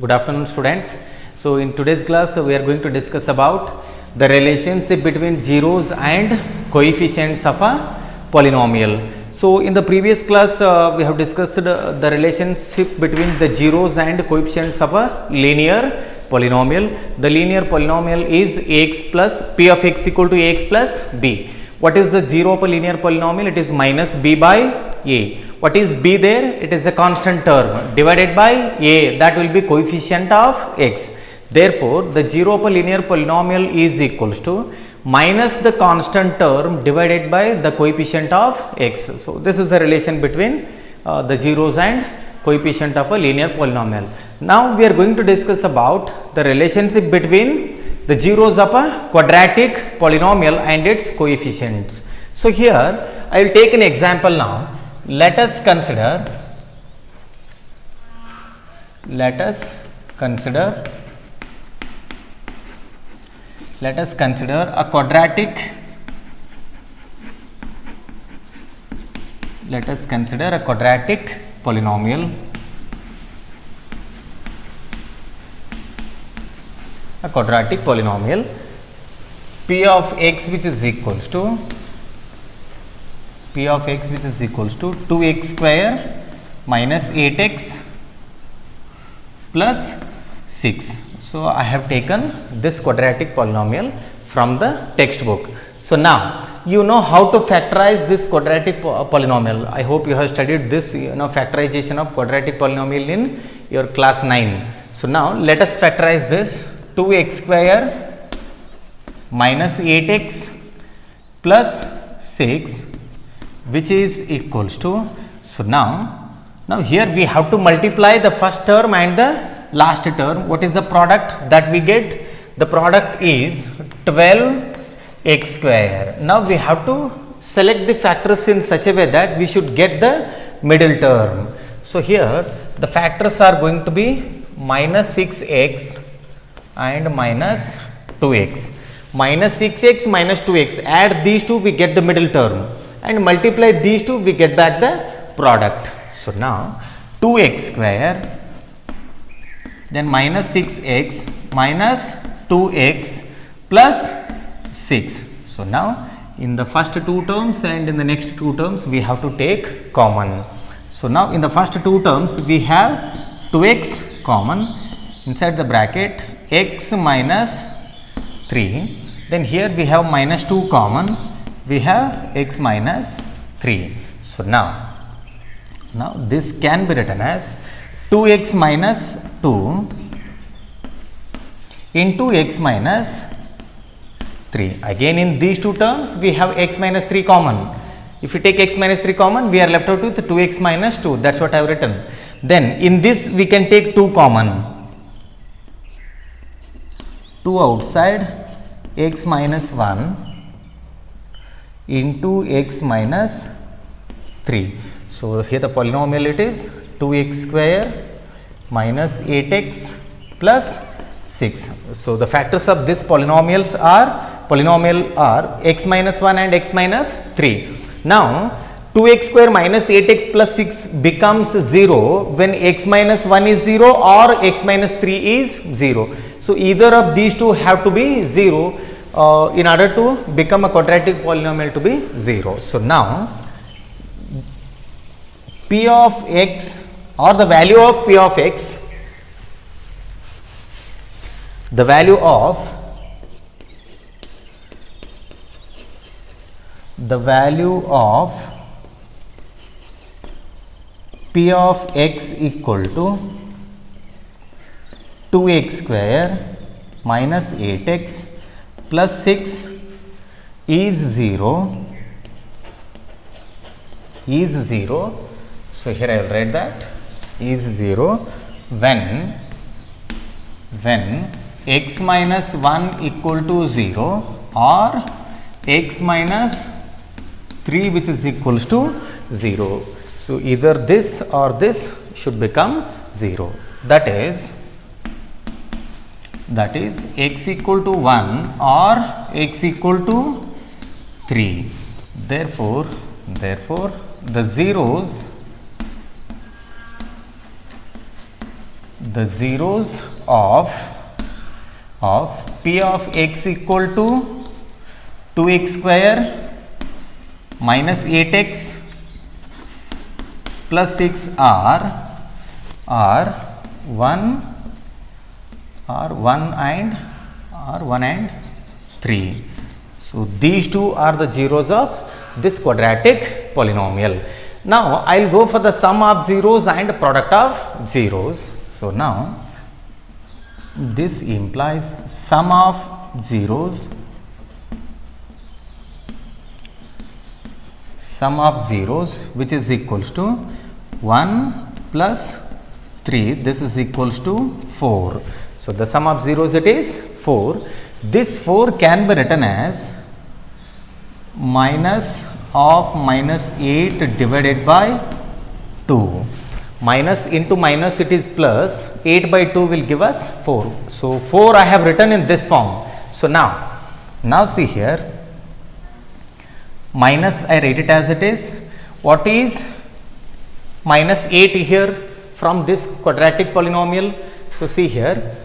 Good afternoon, students. So in today's class we are going to discuss about the relationship between zeros and coefficients of a polynomial. So in the previous class we have discussed the relationship between the zeros and coefficients of a linear polynomial. The linear polynomial is ax plus p of x equal to ax plus b. What is the zero of a linear polynomial? It is minus b by a. What is b there? It is a constant term divided by a, that will be coefficient of x. Therefore, the zero of a linear polynomial is equals to minus the constant term divided by the coefficient of x. So, this is the relation between the zeros and coefficient of a linear polynomial. Now, we are going to discuss about the relationship between the zeros of a quadratic polynomial and its coefficients. So, here I will take an example now. Let us consider a quadratic polynomial, p of x which is equals to 2x square minus 8x plus 6. So, I have taken this quadratic polynomial from the textbook. So, now you know how to factorize this quadratic polynomial. I hope you have studied this factorization of quadratic polynomial in your class 9. So, now let us factorize this 2x square minus 8x plus 6, which is equals to, so now here we have to multiply the first term and the last term. What is the product that we get? The product is 12x square. Now we have to select the factors in such a way that we should get the middle term. So here the factors are going to be minus 6x and minus 2x. Minus 6x minus 2x, add these two, we get the middle term, and multiply these two, we get back the product. So now 2x square, then minus 6x minus 2x plus 6. So now in the first two terms and in the next two terms we have to take common. So now in the first two terms we have 2x common, inside the bracket x minus 3, then here we have minus 2 common, we have x minus 3. So now this can be written as 2x minus 2 into x minus 3. Again in these two terms we have x minus 3 common. If you take x minus 3 common, we are left out with 2x minus 2, that is what I have written. Then in this we can take 2 common, 2 outside, x minus 1 into x minus 3. So, here the polynomial it is 2x square minus 8x plus 6. So, the factors of this polynomial are x minus 1 and x minus 3. Now, 2x square minus 8x plus 6 becomes 0 when x minus 1 is 0 or x minus 3 is 0. So, either of these two have to be 0 in order to become a quadratic polynomial to be 0. So, now p of x or the value of p of x, the value of p of x equal to 2x square minus 8x plus 6 is 0. So, here I will write that is 0 when x minus 1 equal to 0 or x minus 3 which is equals to 0. So, either this or this should become 0, that is x equal to 1 or x equal to 3. Therefore, the zeros the zeros of p of x equal to 2x square minus 8x plus 6 are 1 and 3. So these two are the zeros of this quadratic polynomial. Now I will go for the sum of zeros and product of zeros. So now this implies sum of zeros which is equals to 1 plus 3, this is equals to 4. So the sum of zeros, it is 4. This 4 can be written as minus of minus 8 divided by 2. Minus into minus, it is plus. 8 by 2 will give us 4. So 4 I have written in this form. So now see here, minus I write it as it is. What is minus 8 here from this quadratic polynomial? So see here,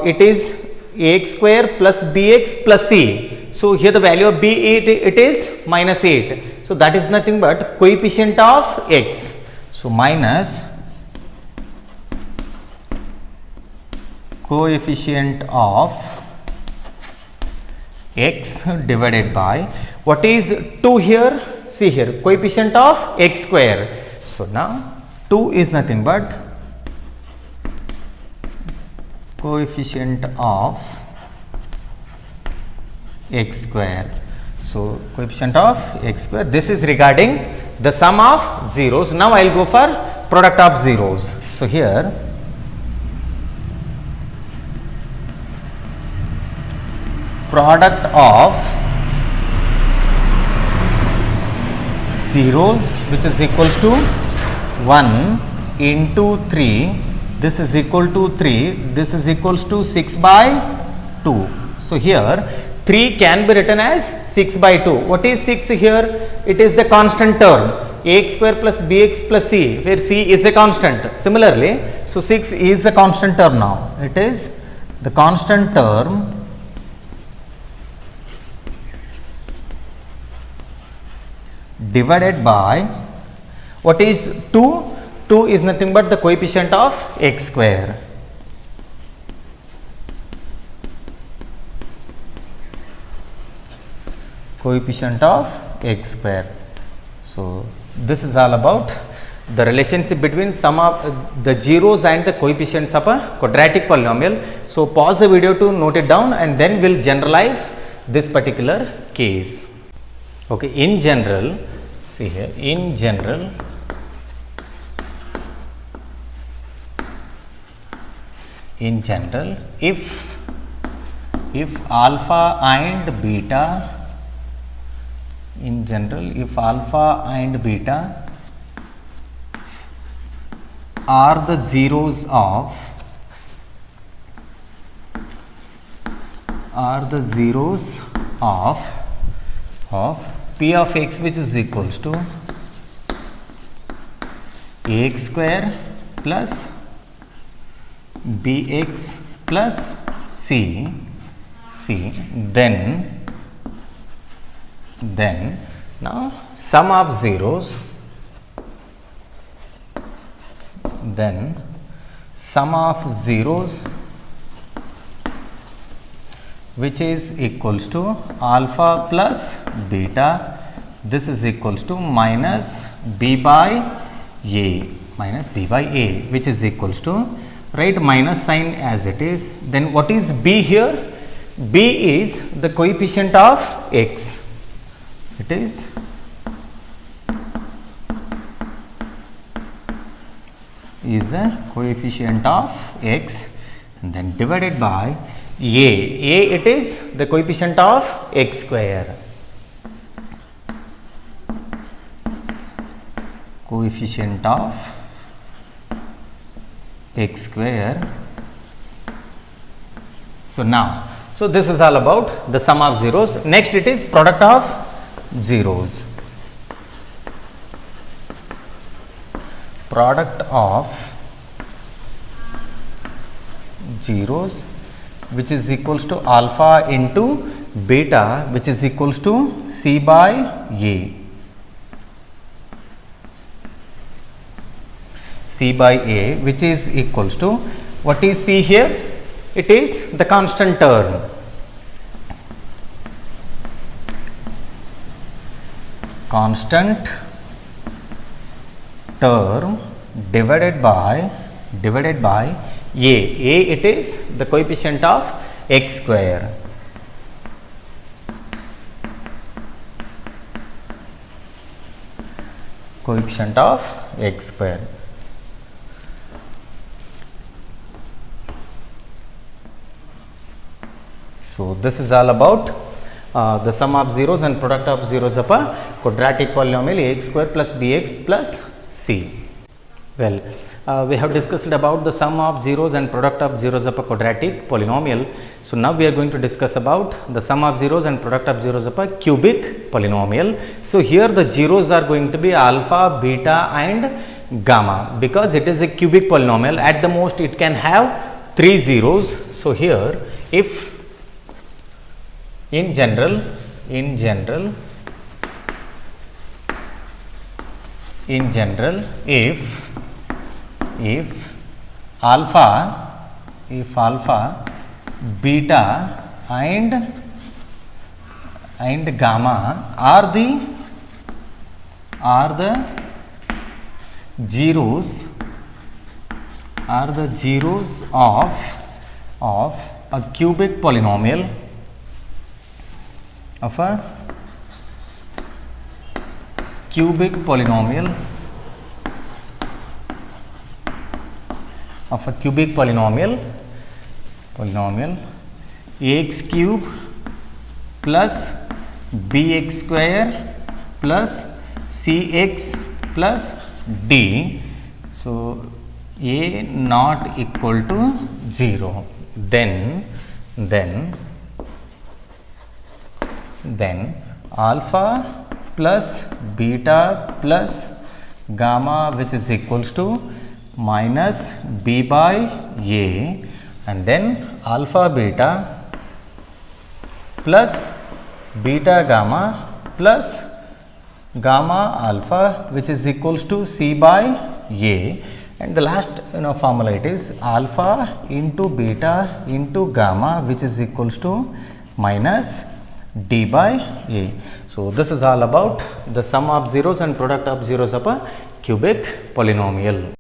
it is ax square plus bx plus c. So here the value of b8, it is minus 8. So that is nothing but coefficient of x. So minus coefficient of x divided by, what is 2 here? See here, coefficient of x square. So now 2 is nothing but coefficient of x square. So coefficient of x square, this is regarding the sum of zeros. Now I will go for product of zeros. So here product of zeros, which is equals to 1 into 3, this is equal to 3, this is equals to 6 by 2. So here 3 can be written as 6 by 2. What is 6 here? It is the constant term, ax square plus bx plus c, where c is a constant. Similarly, so 6 is the constant term now. It is the constant term divided by, what is 2? 2 is nothing but the coefficient of x square. Coefficient of x square. So this is all about the relationship between sum of the zeros and the coefficients of a quadratic polynomial. So pause the video to note it down, and then we'll generalize this particular case. Okay, in general, see here, in general, if alpha and beta, in general, if alpha and beta are the zeros of p of x, which is equals to ax square plus bx plus c, then now sum of zeros, which is equals to alpha plus beta, this is equals to minus b by a, which is equals to, write minus sign as it is. Then what is b here? B is the coefficient of x. It is the coefficient of x, and then divided by a, it is the coefficient of x square. Coefficient of x square. So now, so this is all about the sum of zeros. Next it is product of zeros. Product of zeros which is equals to alpha into beta which is equals to C by A. C by A which is equals to, what is C here? It is the constant term. Constant term divided by A. A, it is the coefficient of x square. Coefficient of x square. So this is all about the sum of zeros and product of zeros of a quadratic polynomial ax square plus bx plus c. Well, we have discussed about the sum of zeros and product of zeros of a quadratic polynomial. So now we are going to discuss about the sum of zeros and product of zeros of a cubic polynomial. So here the zeros are going to be alpha, beta and gamma, because it is a cubic polynomial. At the most it can have 3 zeros. So here if in general if alpha, beta and gamma are the zeros of a cubic polynomial, of a cubic polynomial ax cube plus bx square plus cx plus d. So a not equal to 0, then alpha plus beta plus gamma which is equals to minus b by a, and then alpha beta plus beta gamma plus gamma alpha which is equals to c by a, and the last formula it is alpha into beta into gamma which is equals to minus d by a. So this is all about the sum of zeros and product of zeros of a cubic polynomial.